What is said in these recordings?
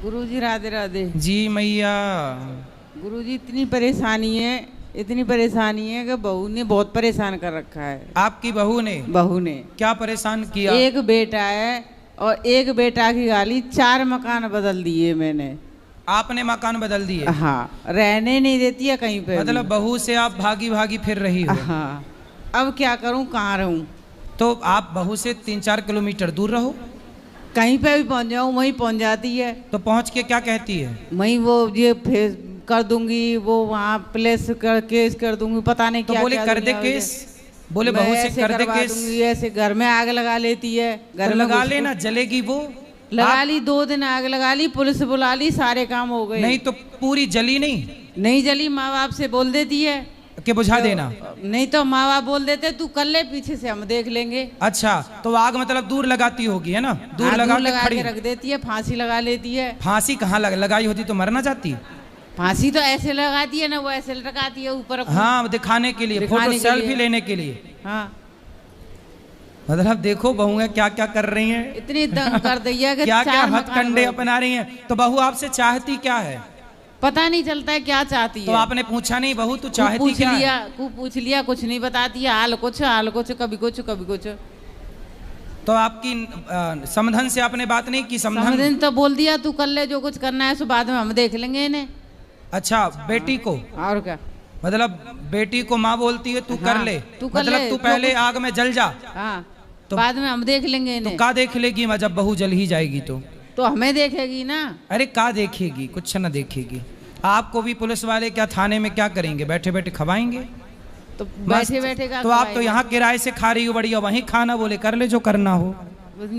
गुरुजी राधे राधे। जी मैया। गुरुजी इतनी परेशानी है कि बहू ने बहुत परेशान कर रखा है। आपकी बहू ने क्या परेशान किया? एक बेटा है और एक बेटा की गाली 4 मकान बदल दिए मैंने। आपने मकान बदल दिए? हाँ, रहने नहीं देती है कहीं पे। मतलब बहू से आप भागी भागी फिर रही हो? हाँ, अब क्या करूं, कहाँ रहूं? तो आप बहू से 3-4 किलोमीटर दूर रहो। कहीं पे भी पहुंच जाऊं वहीं पहुंच जाती है। तो पहुंच के क्या कहती है? वहीं वो ये फेस कर दूंगी, वो वहाँ प्लेस कर केस कर दूंगी, पता नहीं क्या। तो बोले कर दे केस, बोले बहू से कर दे केस। ऐसे घर में आग लगा लेती है। घर तो में लगा लेना, जलेगी वो। लगा ली, 2 दिन आग लगा ली, पुलिस बुला ली, सारे काम हो गए। नहीं तो पूरी जली नहीं जली, माँ बाप से बोल देती है कि बुझा देना। नहीं तो माँ बाप बोल देते तू कर ले, पीछे से हम देख लेंगे। अच्छा, तो आग मतलब दूर लगाती होगी, है ना? दूर लगा के रख देती है, फांसी लगा लेती है। फांसी कहाँ लगाई होती तो मर ना जाती? फांसी तो ऐसे लगाती है ना, वो ऐसे लगाती है ऊपर। हाँ, दिखाने के लिए, फोटो सेल्फी लेने के लिए। हाँ, मतलब देखो बहुएं क्या क्या कर रही हैं। इतनी दंग कर दी है कि क्या क्या हथकंडे अपना रही हैं। तो बहू आपसे चाहती क्या है? पता नहीं चलता है क्या चाहती है। तो आपने पूछा नहीं बहू तू चाहती क्या है? पूछ लिया, कुछ नहीं बताती है। हाल कुछ कभी कुछ कभी कुछ। तो आपकी समधन से आपने बात नहीं की? समधन तो बोल दिया तू कर ले, जो कुछ करना है सो बाद में हम देख लेंगे इन्हें। अच्छा, बेटी को? और क्या, मतलब बेटी को माँ बोलती है तू कर ले, तू कर मतलब ले, तू पहले आग में जल जा। हाँ, तो बाद में हम देख लेंगे इन्हें। तो का देख लेगी माँ, जब बहू जल ही जाएगी तो हमें देखेगी ना। अरे का देखेगी, कुछ ना देखेगी। आपको भी पुलिस वाले क्या थाने में क्या करेंगे, बैठे बैठे खवाएंगे? तो बैठे बैठे का तो आप तो यहाँ किराए से खा रही हो बढ़िया, वहीं खाना बोले कर ले जो करना हो।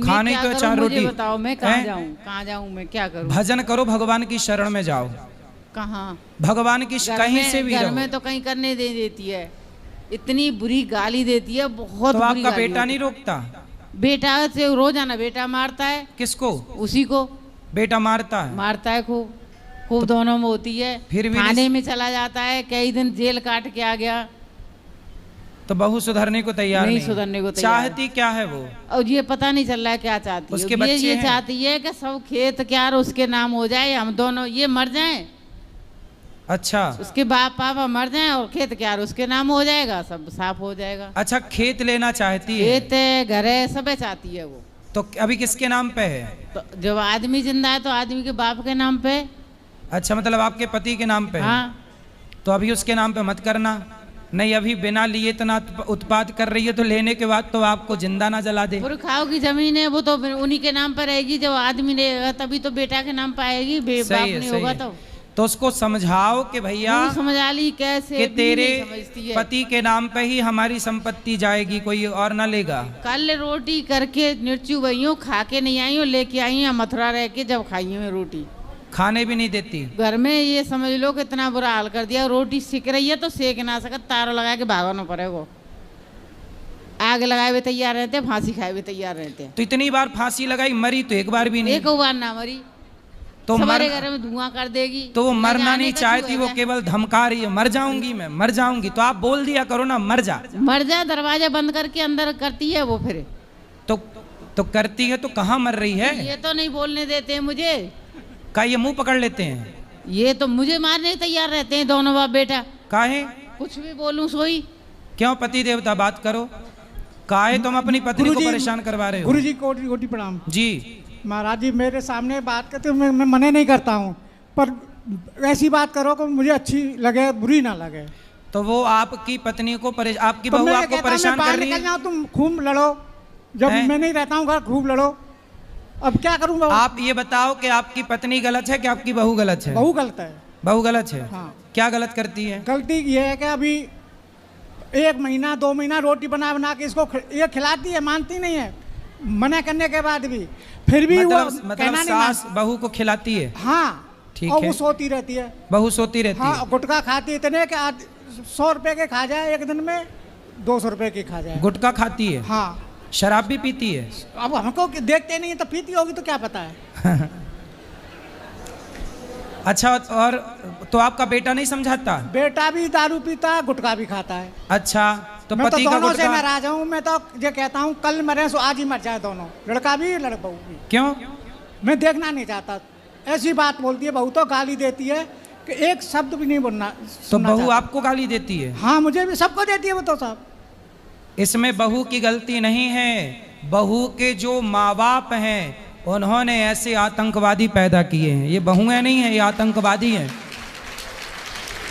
खाने तो 4 रोटी। बताओ मैं कहाँ जाऊँ मैं क्या करूँ? भजन करो, भगवान की शरण में जाओ। कहाँ भगवान की कहीं से भी घर में तो कहीं करने दे देती है, इतनी बुरी गाली देती है, बहुत। तो आपका बेटा नहीं रोकता? बेटा से रोजाना बेटा मारता है। किसको? उसी को बेटा मारता है खूब दोनों में होती है। फिर भी थाने में चला जाता है, कई दिन जेल काट के आ गया। तो बहू सुधरने को तैयार नहीं? सुधरने को तैयार। चाहती क्या है वो? और ये पता नहीं चल रहा है क्या चाहती है। उसके बच्चे ये चाहती है कि सब खेत क्या उसके नाम हो जाए, हम दोनों ये मर जाएं। अच्छा, उसके बाप पापा मर जाएं और खेत क्या उसके नाम हो जाएगा, सब साफ हो जाएगा। अच्छा, खेत लेना चाहती है? खेत है, घर है, सब चाहती है वो। तो अभी किसके नाम पे है? तो जब आदमी जिंदा है तो आदमी के बाप के नाम पे। अच्छा, मतलब आपके पति के नाम पे? हाँ। तो अभी उसके नाम पे मत करना। नहीं, अभी बिना लिए इतना उत्पाद कर रही है तो लेने के बाद तो आपको जिंदा ना जला दे। पुरखाओं की जमीन है वो तो उन्हीं के नाम पर रहेगी। जब आदमी रहेगा तभी तो बेटा के नाम पर आएगी, बाप नहीं होगा तो उसको समझाओ कि भैया समझा ली कैसे कि तेरे पति के नाम पे ही हमारी संपत्ति जाएगी, कोई और ना लेगा। कल रोटी करके निर्चू गई खा के नहीं आई हूँ, लेके आई हूँ मथुरा रह के, जब खाई हूँ रोटी खाने भी नहीं देती घर में। ये समझ लो कि इतना बुरा हाल कर दिया। रोटी सिक रही है तो सेक ना सकत, तारों लगा के भागना पड़ेगा। आग लगाए हुए तैयार रहते, फांसी खाए हुए तैयार रहते। तो इतनी बार फांसी लगाई, मरी तो एक बार भी नहीं? एक बार ना मरी तो हमारे घर में धुआं कर देगी। तो वो मरना नहीं चाहती, वो केवल धमका रही है, मर जाऊंगी मैं, मर जाऊंगी। तो आप बोल दिया करो ना, मर जा। दरवाजा बंद करके अंदर करती है वो। फिर तो करती है तो कहाँ मर रही है? ये तो नहीं बोलने देते मुझे। का ये मुंह पकड़ लेते हैं? ये तो मुझे मारने तैयार रहते हैं दोनों बाप बेटा। काहे? कुछ भी बोलूं सोई। क्यों? पति देवता बात करो। काहे तुम अपनी पत्नी को परेशान करवा रहे हो? गुरुजी कोटि कोटि प्रणाम जी। महाराज जी मेरे सामने बात करते मैं मना नहीं करता हूँ, पर ऐसी बात करो कि मुझे अच्छी लगे, बुरी ना लगे। तो वो आपकी पत्नी को आपकी बहू आपको परेशान कर रही है? तुम खूब लड़ो, जब मैं नहीं रहता हूँ घर खूब लड़ो। अब क्या करूँ? आप ये बताओ कि आपकी पत्नी गलत है कि आपकी बहू गलत है? बहू गलत है। बहू गलत है? हाँ। क्या गलत करती है? गलती ये है कि अभी 1 महीना 2 महीना रोटी बना के इसको ये खिलाती है, मानती नहीं है, मना करने के बाद भी। फिर भी मतलब सास बहू को खिलाती है? हाँ, ठीक है। वो सोती रहती है। बहू सोती रहती है? हाँ, गुटखा खाती है इतने कि 100 रुपए के खा जाए एक दिन में, 200 रुपए की खा जाए। गुटखा खाती है? हाँ। शराब भी पीती है? अब हमको देखते नहीं है तो पीती होगी तो क्या पता है। अच्छा, और तो आपका बेटा नहीं समझाता? बेटा भी दारू पीता है, गुटखा भी खाता है। अच्छा, तो मैं पति तो का दोनों से गुटखा? नाराज हूँ। मैं तो ये कहता हूँ कल मरे सो आज ही मर जाए दोनों, लड़का भी लड़का भी। क्यों? मैं देखना नहीं चाहता। ऐसी बात बोलती है बहू, तो गाली देती है कि एक शब्द भी नहीं बोलना। तो बहू आपको गाली देती है? हाँ, मुझे भी, सबको देती है वो तो साहब। इसमें बहू की गलती नहीं है, बहू के जो माँ बाप हैं उन्होंने ऐसे आतंकवादी पैदा किए हैं। ये बहुएं नहीं है, ये आतंकवादी हैं।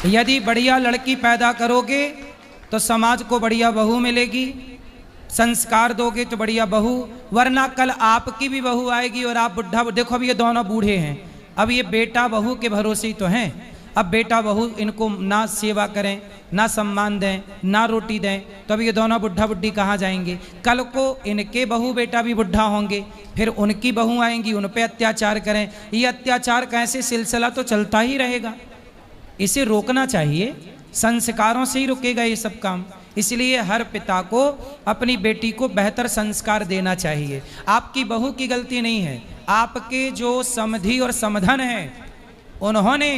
यदि बढ़िया लड़की पैदा करोगे तो समाज को बढ़िया बहू मिलेगी, संस्कार दोगे तो बढ़िया बहू, वरना कल आपकी भी बहू आएगी और आप बुढ़ा। देखो अब ये दोनों बूढ़े हैं, अब ये बेटा बहू के भरोसे ही तो हैं। अब बेटा बहू इनको ना सेवा करें, ना सम्मान दें, ना रोटी दें, तो अब ये दोनों बुढ़ा बुढ़ी कहाँ जाएंगे? कल को इनके बहू बेटा भी बुढ़ा होंगे, फिर उनकी बहू आएंगी, उन पे अत्याचार करें। ये अत्याचार का ऐसे सिलसिला तो चलता ही रहेगा। इसे रोकना चाहिए, संस्कारों से ही रुकेगा ये सब काम। इसलिए हर पिता को अपनी बेटी को बेहतर संस्कार देना चाहिए। आपकी बहू की गलती नहीं है, आपके जो समधी और समधन हैं उन्होंने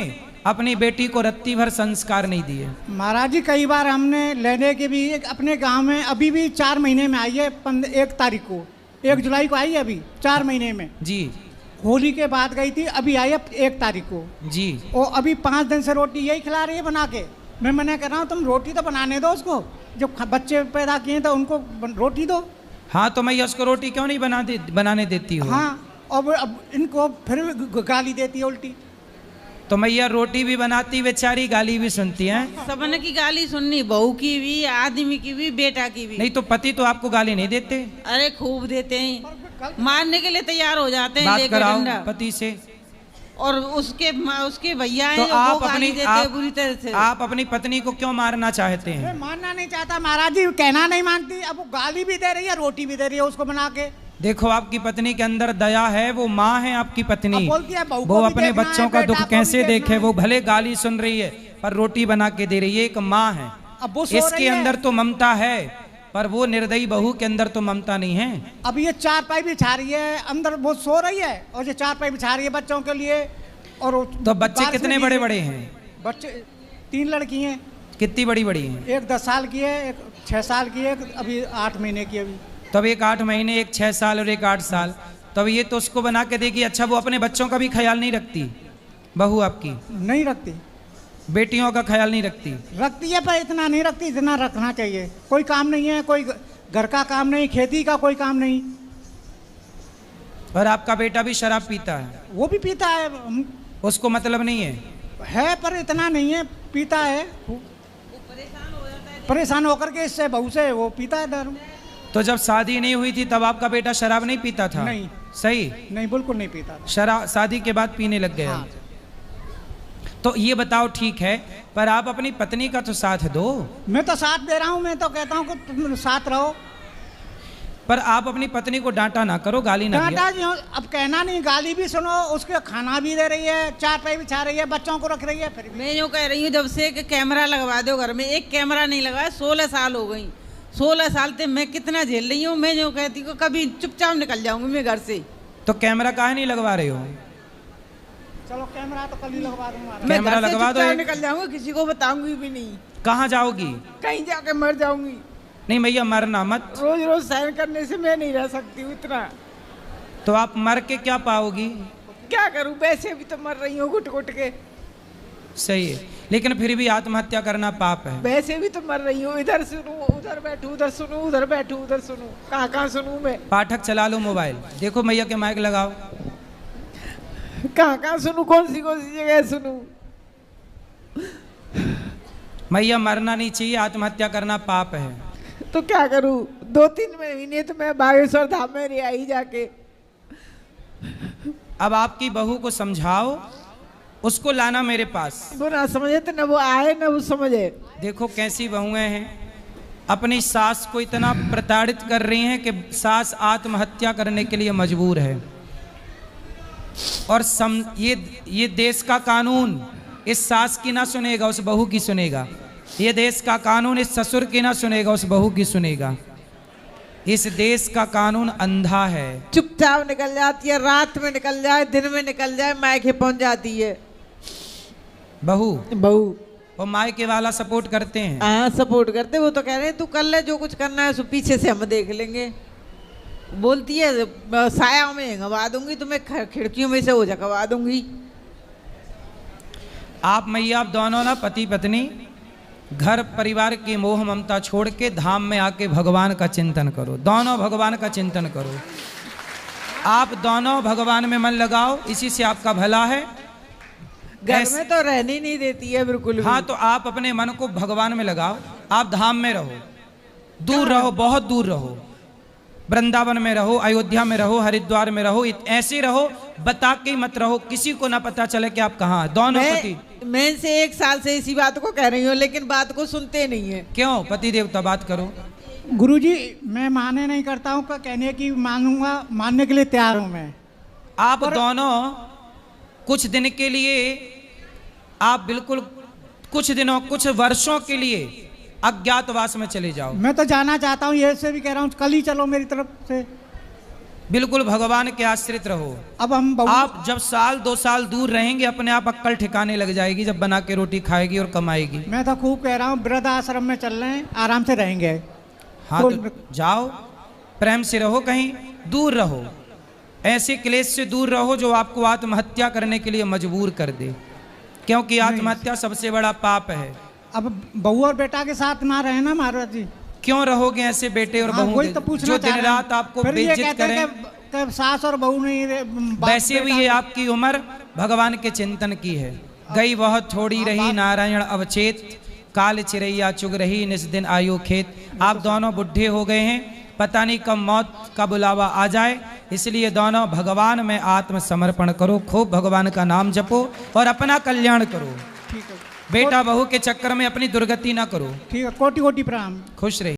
अपनी बेटी को रत्ती भर संस्कार नहीं दिए। महाराज जी, कई बार हमने लेने के भी अपने गांव में, अभी भी 4 महीने में आई है, 1 तारीख को, 1 जुलाई को आई है, अभी 4 महीने में जी। होली के बाद गई थी, अभी आई है 1 तारीख को जी। और अभी 5 दिन से रोटी यही खिला रही है बना के। मैं मना कर रहा हूँ, तुम रोटी तो बनाने दो उसको, जब बच्चे पैदा किए तो उनको रोटी दो। हाँ, तो मैं उसको रोटी क्यों नहीं बनाने देती हूँ? हाँ, और अब इनको फिर गाली देती है उल्टी। तो मैया रोटी भी बनाती बेचारी, गाली भी सुनती हैं। सबने की गाली सुननी, बहू की भी, आदमी की भी, बेटा की भी। नहीं तो पति तो आपको गाली नहीं देते? अरे खूब देते हैं, मारने के लिए तैयार हो जाते हैं। बात कराओ पति से। और उसके भैया हैं तो जो आप वो गाली देते हैं बुरी तरह से। आप अपनी पत्नी को क्यों मारना चाहते हैं? मैं मारना नहीं चाहता महाराज जी, कहना नहीं मानती। अब वो गाली भी दे रही है, रोटी भी दे रही है उसको बना के। देखो आपकी पत्नी के अंदर दया है, वो माँ है आपकी पत्नी, बोलती है बहू वो को भी अपने देखना बच्चों है, का बेटा दुख को भी कैसे देखना देखे। है। वो भले गाली सुन रही है पर रोटी बना के दे रही है, एक माँ है। अब वो सो इसके रही है। अंदर तो ममता है, पर वो निर्दयी बहू के अंदर तो ममता नहीं है। अब ये 4 पाई बिछा रही है, अंदर वो सो रही है और ये 4 पाई बिछा रही है बच्चों के लिए। और तो बच्चे कितने बड़े बड़े हैं? बच्चे 3 लड़की हैं। कितनी बड़ी बड़ी हैं? एक 10 साल की है, एक 6 साल की है, अभी 8 महीने की अभी। तब एक 8 महीने, एक 6 साल और एक 8 साल। तब ये तो उसको बना के देगी। अच्छा, वो अपने बच्चों का भी ख्याल नहीं रखती बहू आपकी? नहीं रखती। बेटियों का ख्याल नहीं रखती? रखती है, पर इतना नहीं रखती जितना रखना चाहिए। कोई काम नहीं है, कोई घर का काम नहीं, खेती का कोई काम नहीं। और आपका बेटा भी शराब पीता है? वो भी पीता है, उसको मतलब नहीं है पर इतना नहीं है, पीता है। परेशान होकर के इससे बहू से वो पीता है दारू। तो जब शादी नहीं हुई थी तब आपका बेटा शराब नहीं पीता था? नहीं। सही? नहीं, बिल्कुल नहीं पीता था। शराब शादी के बाद पीने लग गया? हाँ। तो ये बताओ, ठीक है, पर आप अपनी पत्नी का तो साथ दो। मैं तो साथ दे रहा हूँ, मैं तो कहता हूँ कि तुम साथ रहो। पर आप अपनी पत्नी को डांटा ना करो, गाली ना दिया। डांटा अब कहना नहीं, गाली भी सुनो, उसके खाना भी दे रही है, 4 पाई बिछा रही है, बच्चों को रख रही है। फिर मैं यूँ कह रही हूँ, जब से कैमरा लगवा दो घर में, एक कैमरा नहीं लगाया, 16 साल हो गई। 16 साल से मैं कितना झेल रही हूँ। मैं जो कहती हूँ कभी चुपचाप निकल जाऊंगी मैं घर से। तो कैमरा काहे नहीं लगवा रहे हो? चलो कैमरा तो कल ही लगवा दूंगा। मैं कैमरा घर से लगवा दो चुपचाप एक। निकल जाऊंगी, किसी को बताऊंगी भी नहीं। कहाँ जाओगी? कहीं जाके मर जाऊंगी। नहीं भैया, मरना मत। रोज रोज सहन करने से मैं नहीं रह सकती हूँ इतना। तो आप मर के क्या पाओगी? क्या करूँ, वैसे भी तो मर रही हूँ घुट घुट के। सही है, लेकिन फिर भी आत्महत्या करना पाप है। वैसे भी तो मर रही हूँ, इधर सुनूं उधर बैठूं, उधर सुनूं उधर बैठूं, उधर सुनूं, कहाँ कहाँ सुनूं मैं। पाठक चला लो मोबाइल, देखो मैया के माइक लगाओ। कहाँ कहाँ सुनूं, कौन सी जगह सुनूं। मैया, मरना नहीं चाहिए, आत्महत्या करना पाप है। तो क्या करूं, 2-3 महीने तो मैं बागेश्वर धाम में रह आई जाके। अब आपकी बहू को समझाओ, उसको लाना मेरे पास। वो ना समझे तो न वो आए न वो समझे। देखो कैसी बहुएं हैं, अपनी सास को इतना प्रताड़ित कर रही हैं कि सास आत्महत्या करने के लिए मजबूर है। और ये देश का कानून इस सास की ना सुनेगा, उस बहू की सुनेगा। ये देश का कानून इस ससुर की ना सुनेगा, उस बहू की सुनेगा। इस देश का कानून अंधा है। चुपचाप निकल जाती है, रात में निकल जाए, दिन में निकल जाए, मायके पहुंच जाती है बहू। और मायके वाला सपोर्ट करते हैं? हाँ, सपोर्ट करते। वो तो कह रहे हैं तू कर ले, जो कुछ करना है सो पीछे से हम देख लेंगे। बोलती है साया में गवा दूंगी तुम्हें, खिड़कियों में से हो जगवा दूंगी। आप मैया आप दोनों ना पति पत्नी घर परिवार की मोह ममता छोड़ के धाम में आके भगवान का चिंतन करो, दोनों भगवान का चिंतन करो। आप दोनों भगवान में मन लगाओ, इसी से आपका भला है। घर में तो रहने ही नहीं देती है बिल्कुल भी। हाँ, तो आप अपने मन को भगवान में लगाओ, आप धाम में रहो, दूर रहो, बहुत दूर रहो, वृंदावन में रहो, अयोध्या में रहो, हरिद्वार में रहो, ऐसे रहो, बता के मत रहो, किसी को ना पता चले कि आप कहाँ हैं। दोनों पति मैं इनसे 1 साल से इसी बात को कह रही हूँ, लेकिन बात को सुनते नहीं है। क्यों? पति देवता बात करो। गुरुजी मैं माने नहीं करता हूँ, कहने की मानूंगा, मानने के लिए तैयार हूँ मैं। आप दोनों कुछ दिन के लिए, आप बिल्कुल कुछ दिनों, कुछ वर्षों के लिए अज्ञातवास में चले जाओ। मैं तो जाना चाहता हूँ, ये से भी कह रहा हूँ कल ही चलो मेरी तरफ से। बिल्कुल भगवान के आश्रित रहो। अब हम आप जब 1-2 साल दूर रहेंगे, अपने आप अक्कल ठिकाने लग जाएगी, जब बना के रोटी खाएगी और कमाएगी। मैं तो खूब कह रहा हूँ वृद्ध आश्रम में चल रहे हैं, आराम से रहेंगे। हाँ तो जाओ, प्रेम से रहो, कहीं दूर रहो, ऐसे क्लेश से दूर रहो जो आपको आत्महत्या करने के लिए मजबूर कर दे, क्योंकि आत्महत्या सबसे बड़ा पाप है। अब बहू और बेटा के साथ ना रहे ना महाराज जी। क्यों रहोगे ऐसे बेटे और बहू तो जो दिन रात आपको बेइज्जत करें? सास और बहू नहीं, वैसे भी ये आपकी उम्र भगवान के चिंतन की है। गई बहुत थोड़ी रही नारायण अवचेत, काल चिरैया चुग रही निस दिन आयु खेत। आप दोनों बुढ़े हो गए हैं, पता नहीं कब मौत का बुलावा आ जाए, इसलिए दोनों भगवान में आत्मसमर्पण करो, खूब भगवान का नाम जपो और अपना कल्याण करो। ठीक है, बेटा बहू के चक्कर में अपनी दुर्गति ना करो। ठीक है, कोटि कोटि प्रणाम। खुश रहिए।